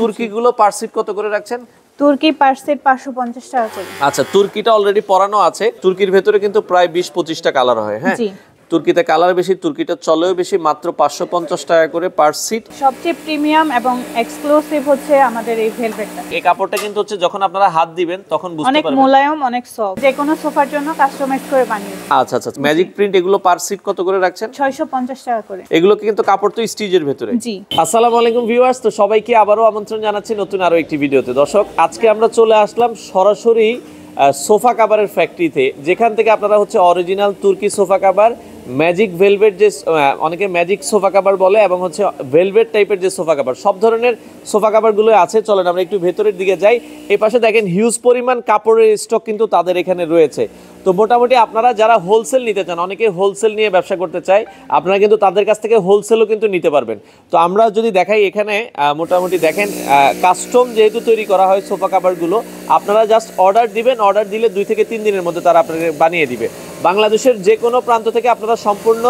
তুর্কি গুলো পার সিট কত করে রাখছেন? তুর্কি পার সেট 550 টাকা করে। আচ্ছা, তুর্কিটা অলরেডি পরানো আছে। তুর্কির ভেতরে কিন্তু প্রায় 20-25টা কালার হয়। হ্যাঁ, তুর্কিতে কালার বেশি, তুর্কিটা চলেও বেশি। মাত্র 550 টাকা করে পার সিট। সবচেয়ে প্রিমিয়াম এবং এক্সক্লুসিভ হচ্ছে আমাদের এই ভেলভেটটা। এই কাপড়টা কিন্তু হচ্ছে যখন আপনারা হাত দিবেন তখন বুঝতে পারবেন অনেক মোলায়েম, অনেক সফট, যে কোনো সোফার জন্য কাস্টমাইজ করে বানিয়েছি। আচ্ছা আচ্ছা, ম্যাজিক প্রিন্ট এগুলো পার সিট কত করে রাখছেন? 650 টাকা করে। এগুলো কিন্তু কাপড় তো স্টিচের ভিতরে। জি। আসসালামু আলাইকুম ভিউয়ার্স, তো সবাইকে আবারো আমন্ত্রণ জানাচ্ছি নতুন আরো একটি ভিডিওতে। দর্শক, আজকে আমরা চলে আসলাম সরাসরি সোফা কাভারের ফ্যাক্টরিতে, যেখান থেকে আপনারা হচ্ছে অরিজিনাল তুর্কি সোফা কাভার, ম্যাজিক ভেলভেট, যে অনেকে ম্যাজিক সোফা কাভার বলে, এবং হচ্ছে ভেলভেট টাইপের যে সোফা কাভার, সব ধরনের সোফা কাভারগুলো আছে। চলেন আমরা একটু ভেতরের দিকে যাই। এই পাশে দেখেন হিউজ পরিমাণ কাপড়ের স্টক কিন্তু তাদের এখানে রয়েছে। তো মোটামুটি আপনারা যারা হোলসেল নিতে চান, অনেকে হোলসেল নিয়ে ব্যবসা করতে চায়, আপনারা কিন্তু তাদের কাছ থেকে হোলসেলও কিন্তু নিতে পারবেন। তো আমরা যদি দেখাই এখানে মোটামুটি দেখেন কাস্টম যেহেতু তৈরি করা হয় সোফা কাভারগুলো, আপনারা জাস্ট অর্ডার দিবেন, অর্ডার দিলে 2 থেকে 3 দিনের মধ্যে তারা আপনাকে বানিয়ে দিবে। বাংলাদেশের যে কোনো প্রান্ত থেকে আপনারা সম্পূর্ণ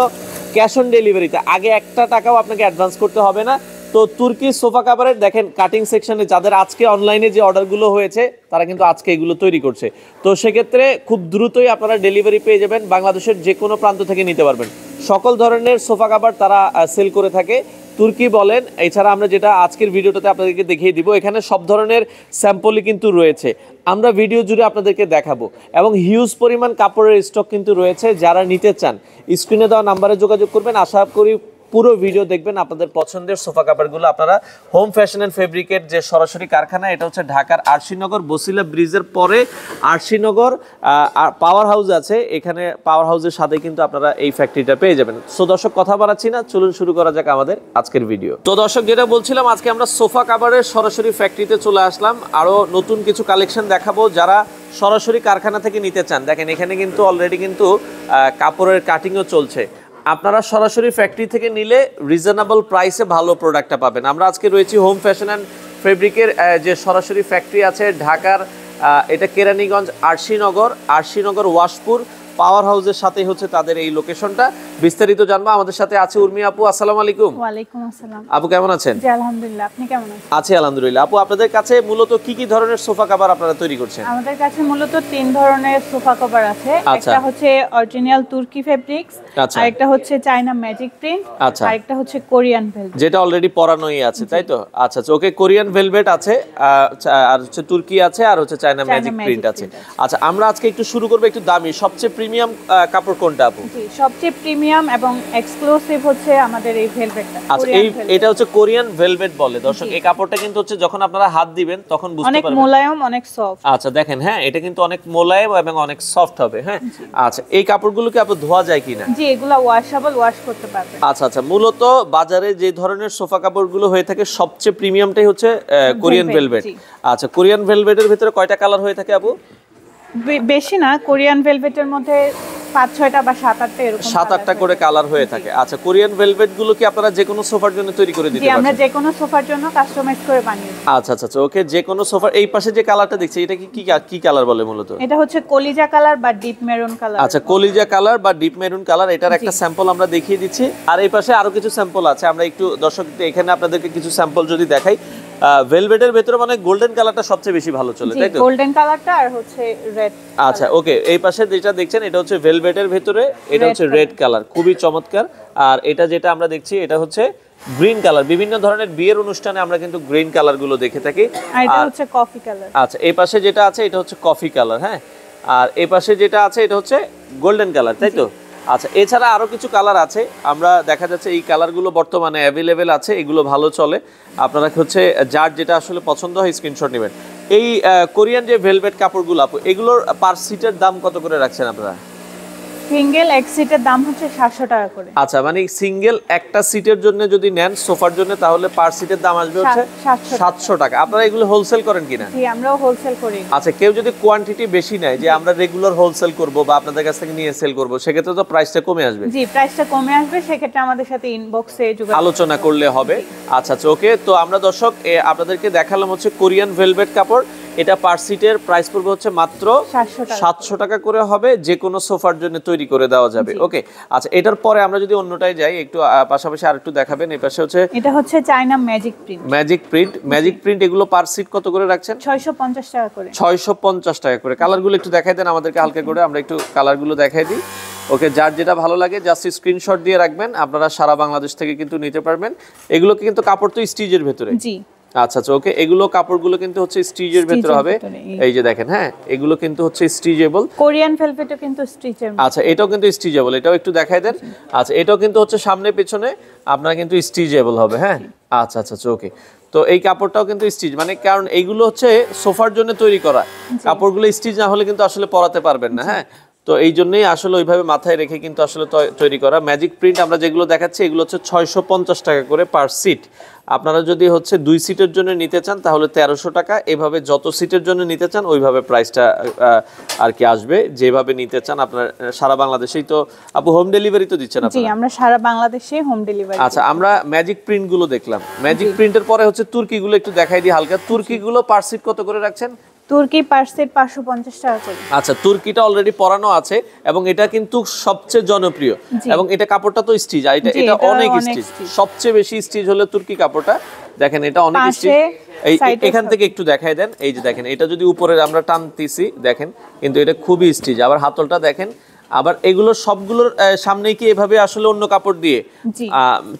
ক্যাশ অন ডেলিভারিতে, আগে একটা টাকাও আপনাকে অ্যাডভান্স করতে হবে না। তো তুর্কি সোফা কাভারের দেখেন কাটিং সেকশনে যাদের আজকে অনলাইনে যে অর্ডারগুলো হয়েছে, তারা কিন্তু আজকে এগুলো তৈরি করছে। তো সেক্ষেত্রে খুব দ্রুতই আপনারা ডেলিভারি পেয়ে যাবেন, বাংলাদেশের যে কোনো প্রান্ত থেকে নিতে পারবেন। সকল ধরনের সোফা কাভার তারা সেল করে থাকে, তুর্কি বলেন। এছাড়া আমরা যেটা আজকের ভিডিওটাতে আপনাদেরকে দেখিয়ে দিব, এখানে সব ধরনের স্যাম্পলই কিন্তু রয়েছে, আমরা ভিডিও জুড়ে আপনাদেরকে দেখাবো। এবং হিউজ পরিমাণ কাপড়ের স্টক কিন্তু রয়েছে। যারা নিতে চান স্ক্রিনে দেওয়া নাম্বারে যোগাযোগ করবেন। আশা করি পুরো ভিডিও দেখবেন, আপনাদের পছন্দের সোফা কাভারগুলো আপনারা হোম ফ্যাশন অ্যান্ড ফেব্রিকের যে সরাসরি কারখানা, এটা হচ্ছে ঢাকার আরশিনগর বসিলা ব্রিজের পরে আরশিনগর পাওয়ার হাউস আছে, এখানে পাওয়ার হাউসের সাথে কিন্তু আপনারা এই ফ্যাক্টরিটা পেয়ে যাবেন। সো দর্শক, কথা বাড়াচ্ছি না, চলুন শুরু করা যাক আমাদের আজকের ভিডিও। তো দর্শক, যেটা বলছিলাম, আজকে আমরা সোফা কাভারের সরাসরি ফ্যাক্টরিতে চলে আসলাম। আরও নতুন কিছু কালেকশন দেখাবো যারা সরাসরি কারখানা থেকে নিতে চান। দেখেন এখানে কিন্তু অলরেডি কিন্তু কাপড়ের কাটিংও চলছে। আপনারা সরাসরি ফ্যাক্টরি থেকে নিলে রিজনেবল প্রাইসে ভালো প্রোডাক্টটা পাবেন। আমরা আজকে রয়েছি হোম ফ্যাশন অ্যান্ড ফেব্রিকের যে সরাসরি ফ্যাক্টরি আছে ঢাকার, এটা কেরানীগঞ্জ আরশিনগর ওয়াশপুর পাওয়ার হাউসের সাথে হচ্ছে তাদের এই লোকেশনটা। বিস্তারিত জানবো। আমাদের সাথে আছে উর্মি আপু। আসসালামু আলাইকুম। ওয়ালাইকুম আসসালাম। আপু কেমন আছেন? জি আলহামদুলিল্লাহ, আপনি কেমন আছেন? আছি আলহামদুলিল্লাহ। আপু, আপনাদের কাছে মূলত কি কি ধরনের সোফা কভার আপনারা তৈরি করছেন? আমাদের কাছে মূলত 3 ধরনের সোফা কভার আছে। একটা হচ্ছে অরিজিনাল তুর্কি ফেব্রিক্স, আর একটা হচ্ছে চায়না ম্যাজিক প্রিন্ট, আর একটা হচ্ছে কোরিয়ান ভেলভেট, যেটা অলরেডি পরানোই আছে, তাই তো? আচ্ছা আচ্ছা, ওকে। কোরিয়ান ভেলভেট আছে, আর হচ্ছে তুর্কি আছে, আর হচ্ছে চায়না ম্যাজিক প্রিন্ট আছে। আচ্ছা, আমরা আজকে একটু শুরু করব একটু দামি, সবচেয়ে প্রিমিয়াম কাপড় কোনটা আপু? জি, সবচেয়ে প্রিমিয়াম এবং এক্সক্লুসিভ হচ্ছে আমাদের এই ভেলভেটটা। আচ্ছা, এটা হচ্ছে কোরিয়ান ভেলভেট বলে। দর্শক, এই কাপড়টা কিন্তু হচ্ছে যখন আপনারা হাত দিবেন তখন বুঝতে পারবেন অনেক মোলায়েম, অনেক সফট। আচ্ছা দেখেন, হ্যাঁ, এটা কিন্তু অনেক মোলায়েম এবং অনেক সফট হবে। হ্যাঁ, আচ্ছা, এই কাপড়গুলো কি আপু ধোয়া যায় কিনা? জি, এগুলা ওয়াশেবল, ওয়াশ করতে পারবেন। আচ্ছা আচ্ছা, মূলত বাজারে যে ধরনের সোফা কাপড়গুলো হয়ে থাকে সবচেয়ে প্রিমিয়ামটাই হচ্ছে কোরিয়ান ভেলভেট। আচ্ছা, কোরিয়ান ভেলভেটের ভিতরে কয়টা কালার হয়ে থাকে আপু? বেশি না, কোরিয়ান ভেলভেটের মধ্যে 5-6টা বা 7-8টা এরকম 7-8টা করে কালার হয়ে থাকে। আচ্ছা, কোরিয়ান ভেলভেট গুলো কি আপনারা যে কোনো সোফার জন্য তৈরি করে দিতে পারেন? জি, আমরা যে কোনো সোফার জন্য কাস্টমাইজ করে বানিয়েছি। আচ্ছা আচ্ছা, ওকে। যে কোনো সোফার, এই পাশে যে কালারটা দেখছি এটা কি কালার বলে মূলত? এটা হচ্ছে কলিজা কালার বা ডিপ মেরুন কালার। আচ্ছা, কলিজা কালার বা ডিপ মেরুন কালার, এটার একটা স্যাম্পল আমরা দেখিয়ে দিচ্ছি। আর এই পাশে আরো কিছু স্যাম্পল আছে, আমরা একটু দর্শক এখানে আপনাদেরকে কিছু স্যাম্পল যদি দেখাই। ভেলভেটের ভিতরে মানে গোল্ডেন কালারটা সবচেয়ে বেশি ভালো চলে, তাই তো? গোল্ডেন কালারটা আর হচ্ছে রেড। আচ্ছা, ওকে। এই পাশে যেটা দেখছেন এটা হচ্ছে ভেলভেটের ভিতরে, এটা হচ্ছে রেড কালার, খুবই চমৎকার। আর এটা যেটা আমরা দেখছি এটা হচ্ছে গ্রিন কালার। বিভিন্ন ধরনের বিয়ের অনুষ্ঠানে আমরা কিন্তু গ্রিন কালার গুলো দেখে থাকি। আর এটা হচ্ছে কফি কালার। আচ্ছা, এই পাশে যেটা আছে এটা হচ্ছে কফি কালার। হ্যাঁ, আর এই পাশে যেটা আছে এটা হচ্ছে গোল্ডেন কালার, তাই তো? আচ্ছা, এছাড়া আরো কিছু কালার আছে, আমরা দেখা যাচ্ছে এই কালারগুলো বর্তমানে অ্যাভেলেবেল আছে, এগুলো ভালো চলে। আপনারা হচ্ছে যার যেটা আসলে পছন্দ হয় স্ক্রিনশট নেবেন। এই কোরিয়ান যে ভেলভেট কাপড়গুলো আপু, এগুলোর পার সিটের দাম কত করে রাখছেন আপনারা? সিঙ্গেল এক সিটের দাম হচ্ছে 700 টাকা করে। আচ্ছা, মানে সিঙ্গেল একটা সিটের জন্য যদি নেন সোফার জন্য, তাহলে পার সিটের দাম আসবে হচ্ছে 700 টাকা। আপনারা এগুলো হোলসেল করেন কিনা? জি, আমরাও হোলসেল করি। আচ্ছা, কেউ যদি কোয়ান্টিটি বেশি নেয়, যে আমরা রেগুলার হোলসেল করব বা আপনাদের কাছ থেকে নিয়ে সেল করব, সেক্ষেত্রে তো প্রাইসটা কমে আসবে। জি, প্রাইসটা কমে আসবে, সেক্ষেত্রে আমাদের সাথে ইনবক্সে যোগাযোগ আলোচনা করলে হবে। আচ্ছা আচ্ছা, ওকে। তো আমরা দর্শক আপনাদেরকে দেখালাম হচ্ছে কোরিয়ান ভেলভেট কাপড়। এটা পার সিটের প্রাইস পড়বে হচ্ছে মাত্র 700 টাকা করে হবে, যে কোনো সোফার জন্য তৈরি করে দেওয়া যাবে। ওকে, আচ্ছা এটার পরে আমরা যদি অন্যটায় যাই, একটু পাশাপাশি আরেকটু দেখাবেন। এই পাশে হচ্ছে এটা হচ্ছে China magic print. Magic print এগুলো পার সিট কত করে রাখছেন? 650 টাকা করে। 650 টাকা করে। কালারগুলো একটু দেখাই দেন আমাদেরকে হালকা করে, আমরা একটু কালারগুলো দেখাই দিই। ওকে, যার যেটা ভালো লাগে জাস্ট স্ক্রিনশট দিয়ে রাখবেন, আপনারা সারা বাংলাদেশ থেকে কিন্তু নিতে পারবেন। এগুলো কিন্তু কাপড় তো স্টিচের ভেতরে। জি আচ্ছা আচ্ছা, ওকে, এগুলো কাপড়গুলো কিন্তু হচ্ছে স্টিচের ভেতরে হবে। এই যে দেখেন, হ্যাঁ এগুলো কিন্তু হচ্ছে স্টিচেবল। কোরিয়ান ভেলভেটও কিন্তু স্টিচেবল। আচ্ছা, এটাও কিন্তু স্টিচেবল, এটাও একটু দেখাই দেন। আচ্ছা, এটাও কিন্তু হচ্ছে সামনে পেছনে আপনারা কিন্তু স্টিচেবল হবে। হ্যাঁ আচ্ছা আচ্ছা, ওকে। তো এই কাপড়টাও কিন্তু স্টিচ, মানে কারণ এইগুলো হচ্ছে সোফার জন্য তৈরি করা কাপড়গুলো, স্টিচ না হলে কিন্তু আসলে পরাতে পারবেন না। হ্যাঁ, তো এই জন্যই আসলে ওইভাবে মাথায় রেখে কিন্তু আসলে তৈরি করা। ম্যাজিক প্রিন্ট আমরা যেগুলো দেখাচ্ছি এগুলো হচ্ছে 650 টাকা করে পার সিট। আপনারা যদি হচ্ছে 2 সিটের জন্য নিতে চান তাহলে 1300 টাকা। এভাবে যত সিটের জন্য নিতে চান ওইভাবে প্রাইসটা আর কি আসবে, যেভাবে নিতে চান। আপনার সারা বাংলাদেশেই তো আপু হোম ডেলিভারি তো দিচ্ছেন আপনারা? জি, আমরা সারা বাংলাদেশে হোম ডেলিভারি। আচ্ছা, আমরা ম্যাজিক প্রিন্ট গুলো দেখলাম। ম্যাজিক প্রিন্টের পরে হচ্ছে তুর্কি গুলো একটু দেখাই দিই হালকা। তুর্কি গুলো পার সিট কত করে রাখছেন? তুর্কি পার সেট 550 টাকা করে। আচ্ছা, তুর্কিটা অলরেডি পরানো আছে এবং এটা কিন্তু সবচেয়ে জনপ্রিয়, এবং এটা কাপড়টা তো স্টিচ, আর এটা অনেক স্টিচ। সবচেয়ে বেশি স্টিচ হলো তুর্কি কাপড়টা। দেখেন এটা অনেক স্টিচ। এই এখান থেকে একটু দেখাই দেন। এই যে দেখেন, এটা যদি উপরে আমরা টানতেছি দেখেন, কিন্তু এটা খুবই স্টিচ। আবার হাতলটা দেখেন। আবার এগুলো সবগুলোর সামনে কি এভাবে আসলে অন্য কাপড় দিয়ে?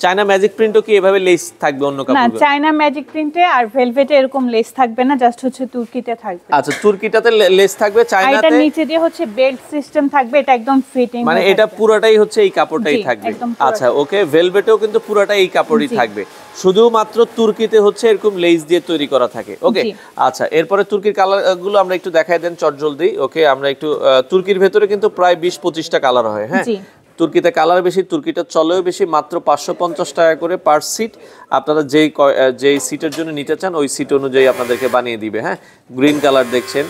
চায়না ম্যাজিক প্রিন্টও কি এভাবে লেস থাকবে অন্য কাপড়? না, চায়না ম্যাজিক প্রিন্টে আর ভেলভেটে এরকম লেস থাকবে না, জাস্ট হচ্ছে তুর্কিতে থাকবে। আচ্ছা, তুর্কিটাতে লেস থাকবে, চায়নাতে এটা নিচে দিয়ে হচ্ছে বেল্ট সিস্টেম থাকবে, এটা একদম ফিটিং, মানে এটা পুরোটাই হচ্ছে এই কাপড়টাই থাকবে। আচ্ছা, ওকে, ভেলভেটেও কিন্তু পুরোটাই এই কাপড়ই থাকবে, শুধুমাত্র তুর্কিতে হচ্ছে এরকম লেস দিয়ে তৈরি করা থাকে। ওকে, আচ্ছা, এরপরে তুর্কির কালারগুলো আমরা একটু দেখাই দেন চটজলদি। ওকে, আমরা একটু তুর্কির ভেতরে কিন্তু প্রায় 20-25টা কালার হয়। হ্যাঁ, তুর্কিতে কালার বেশি, তুর্কিটা চলেও বেশি। মাত্র 550 টাকা করে পার সিট। আপনারা যেই সিটের জন্য নিতে চান ওই সিট অনুযায়ী আপনাদেরকে বানিয়ে দিবে। হ্যাঁ, গ্রিন কালার দেখছেন।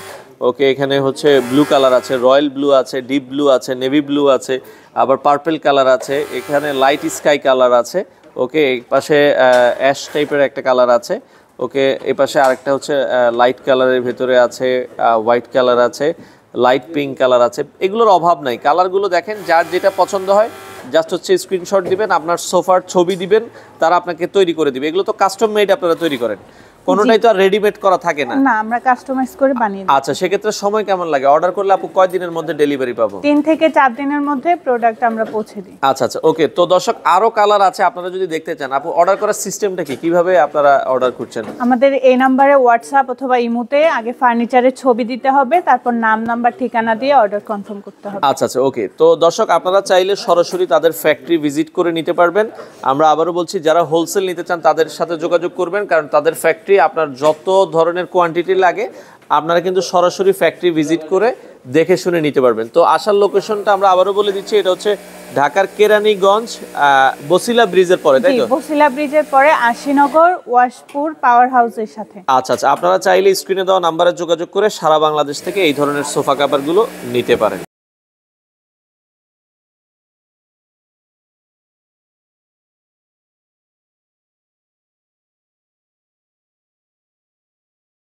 ওকে, এখানে হচ্ছে ব্লু কালার আছে, রয়্যাল ব্লু আছে, ডিপ ব্লু আছে, নেভি ব্লু আছে, আবার পার্পল কালার আছে, এখানে লাইট স্কাই কালার আছে। ওকে, এই পাশে অ্যাশ টাইপের একটা কালার আছে। ওকে, এই পাশে আরেকটা হচ্ছে লাইট কালারের ভেতরে আছে, হোয়াইট কালার আছে, লাইট পিঙ্ক কালার আছে। এগুলোর অভাব নাই, কালারগুলো দেখেন, যার যেটা পছন্দ হয় জাস্ট হচ্ছে স্ক্রিনশট দিবেন, আপনার সোফার ছবি দিবেন, তারা আপনাকে তৈরি করে দিবে। এগুলো তো কাস্টম মেড আপনারা তৈরি করেন, কোনোটাই তো আর রেডিমেড করা থাকে না। না, আমরা কাস্টমাইজ করে বানিয়ে দিই। আচ্ছা, সেক্ষেত্রে সময় কেমন লাগে? অর্ডার করলে আপু কয় দিনের মধ্যে ডেলিভারি পাবো? 3 থেকে 4 দিনের মধ্যে প্রোডাক্ট আমরা পৌঁছে দিই। আচ্ছা আচ্ছা, ওকে। তো দর্শক, আরো কালার আছে, আপনারা যদি দেখতে চান আপু অর্ডার করার সিস্টেমটা কি, কিভাবে আপনারা অর্ডার করছেন? আমাদের এই নম্বরে হোয়াটসঅ্যাপ অথবা ইমোতে আগে ফার্নিচারের ছবি দিতে হবে, তারপর নাম, নাম্বার, ঠিকানা দিয়ে অর্ডার কনফার্ম করতে হবে। আচ্ছা আচ্ছা, ওকে। তো দর্শক, আপনারা চাইলে সরাসরি তাদের ফ্যাক্টরি ভিজিট করে নিতে পারবেন। আমরা আবারও বলছি, যারা হোলসেল নিতে চান তাদের সাথে যোগাযোগ করবেন, কারণ তাদের ফ্যাক্টরি আপনার যত ধরনের কোয়ান্টিটি লাগে আপনারা কিন্তু সরাসরি ফ্যাক্টরি ভিজিট করে দেখে শুনে নিতে পারবেন। তো আসার লোকেশনটা আমরা আবারও বলে দিচ্ছি, এটা হচ্ছে ঢাকার কেরানীগঞ্জ বসিলা ব্রিজের পরে, তাই তো? বসিলা ব্রিজের পরে আশিনগর ওয়াশপুর পাওয়ার হাউসের সাথে। আচ্ছা আচ্ছা, আপনারা চাইলে স্ক্রিনে দেওয়া নাম্বারে যোগাযোগ করে সারা বাংলাদেশ থেকে এই ধরনের সোফা কাভারগুলো নিতে পারেন।